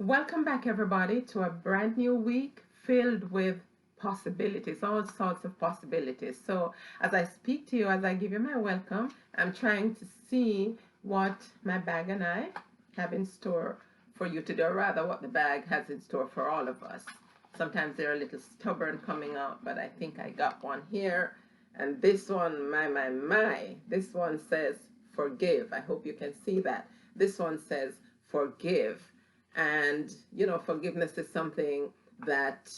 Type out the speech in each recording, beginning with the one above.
Welcome back, everybody, to a brand new week filled with possibilities, all sorts of possibilities. So, as I speak to you, as I give you my welcome, I'm trying to see what my bag and I have in store for you today, or rather, what the bag has in store for all of us. Sometimes they're a little stubborn coming out, but I think I got one here. And this one, my, this one says forgive. I hope you can see that. This one says forgive. And, forgiveness is something that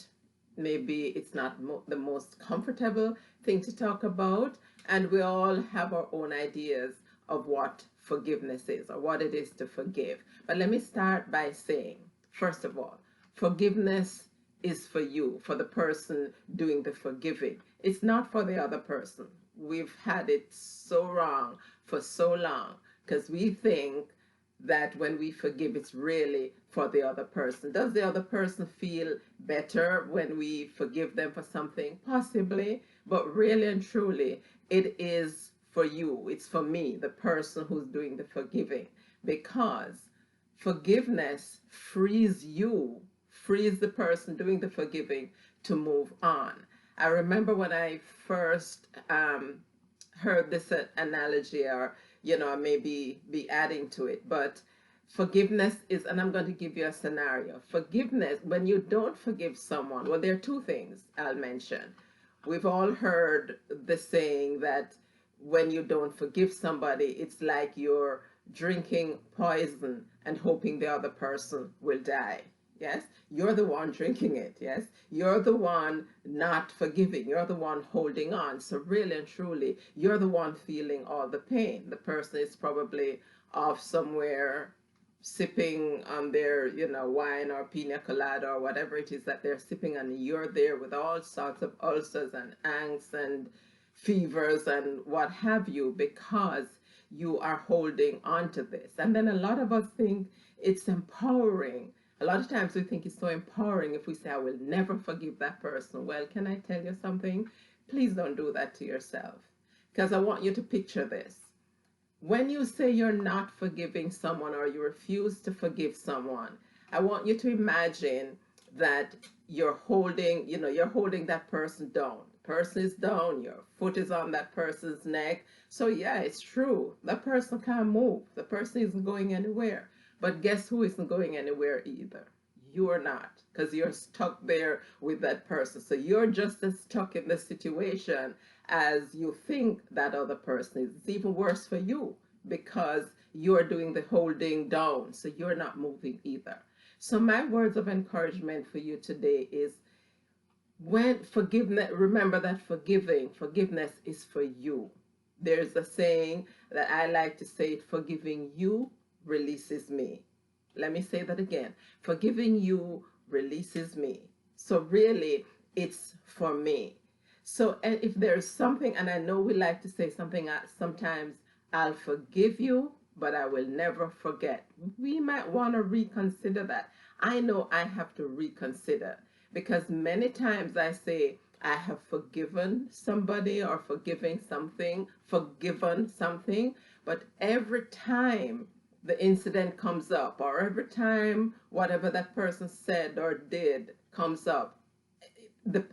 maybe it's not the most comfortable thing to talk about. And we all have our own ideas of what forgiveness is or what it is to forgive. But let me start by saying, first of all, forgiveness is for you, for the person doing the forgiving. It's not for the other person. We've had it so wrong for so long because we think that when we forgive, it's really for the other person. Does the other person feel better when we forgive them for something? Possibly, but really and truly, it is for you. It's for me, the person who's doing the forgiving, because forgiveness frees you, frees the person doing the forgiving to move on. I remember when I first heard this analogy, or I may be adding to it, but forgiveness is, and I'm going to give you a scenario. Forgiveness, when you don't forgive someone, well, there are two things I'll mention. We've all heard the saying that when you don't forgive somebody, it's like you're drinking poison and hoping the other person will die. Yes, you're the one drinking it. Yes, you're the one not forgiving. You're the one holding on. So really and truly, you're the one feeling all the pain. The person is probably off somewhere sipping on their, wine or pina colada or whatever it is that they're sipping, and you're there with all sorts of ulcers and angst and fevers and what have you, because you are holding on to this. And then a lot of us think it's empowering. A lot of times we think it's so empowering if we say, I will never forgive that person. Well, can I tell you something? Please don't do that to yourself. Because I want you to picture this. When you say you're not forgiving someone or you refuse to forgive someone, I want you to imagine that you're holding that person down. The person is down, your foot is on that person's neck. So yeah, it's true. That person can't move. The person isn't going anywhere. But guess who isn't going anywhere either? You're not, because you're stuck there with that person. So you're just as stuck in the situation as you think that other person is. It's even worse for you because you're doing the holding down. So you're not moving either. So my words of encouragement for you today is, when forgiveness, remember that forgiveness is for you. There's a saying that I like to say, forgiving you releases me. Let me say that again. Forgiving you releases me. So really, it's for me. So, and if there's something, and I know we like to say something sometimes, I'll forgive you, but I will never forget. We might want to reconsider that. I know I have to reconsider, because many times I say, I have forgiven somebody or forgiven something, but every time the incident comes up, or every time whatever that person said or did comes up,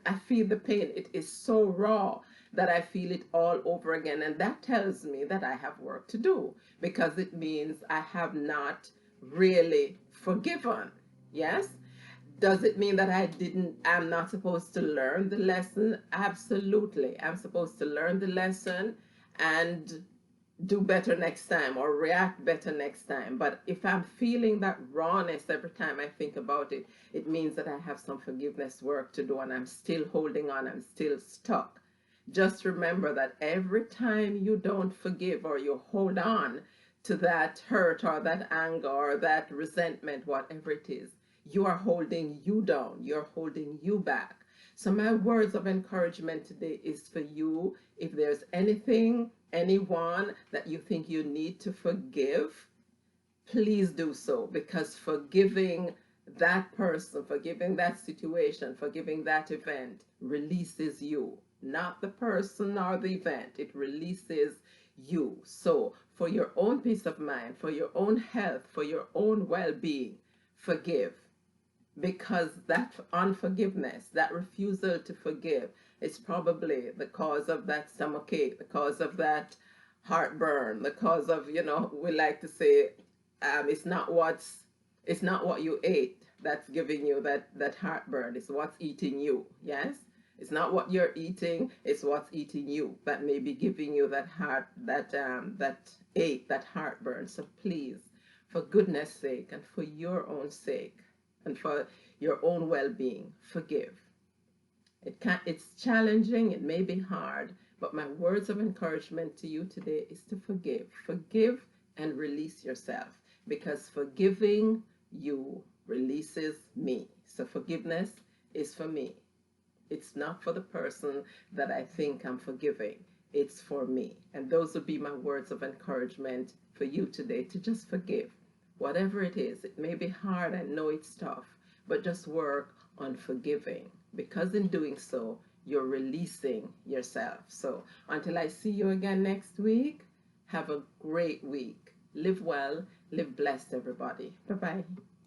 I feel the pain. It is so raw that I feel it all over again. And that tells me that I have work to do, because it means I have not really forgiven. Yes? Does it mean that I'm not supposed to learn the lesson? Absolutely. I'm supposed to learn the lesson and do better next time or react better next time. But if I'm feeling that rawness every time I think about it, it means that I have some forgiveness work to do and I'm still holding on, I'm still stuck. Just remember that every time you don't forgive or you hold on to that hurt or that anger or that resentment, whatever it is, you are holding you down, you're holding you back. So my words of encouragement today is for you. If there's anything, anyone that you think you need to forgive, please do so, because forgiving that person, forgiving that situation, forgiving that event releases you, not the person or the event. It releases you. So for your own peace of mind, for your own health, for your own well-being, forgive, because that unforgiveness, that refusal to forgive, is probably the cause of that stomachache, the cause of that heartburn, the cause of, we like to say, it's not what you ate that's giving you that heartburn. It's what's eating you. Yes, it's not what you're eating. It's what's eating you that may be giving you that ache, that heartburn. So please, for goodness sake, and for your own sake, and for your own well-being, forgive. It's challenging, it may be hard, but my words of encouragement to you today is to forgive. Forgive and release yourself, because forgiving you releases me. So forgiveness is for me. It's not for the person that I think I'm forgiving. It's for me. And those would be my words of encouragement for you today, to just forgive. Whatever it is, it may be hard, I know it's tough, but just work on forgiving, because in doing so, you're releasing yourself. So until I see you again next week, have a great week. Live well, live blessed, everybody. Bye-bye.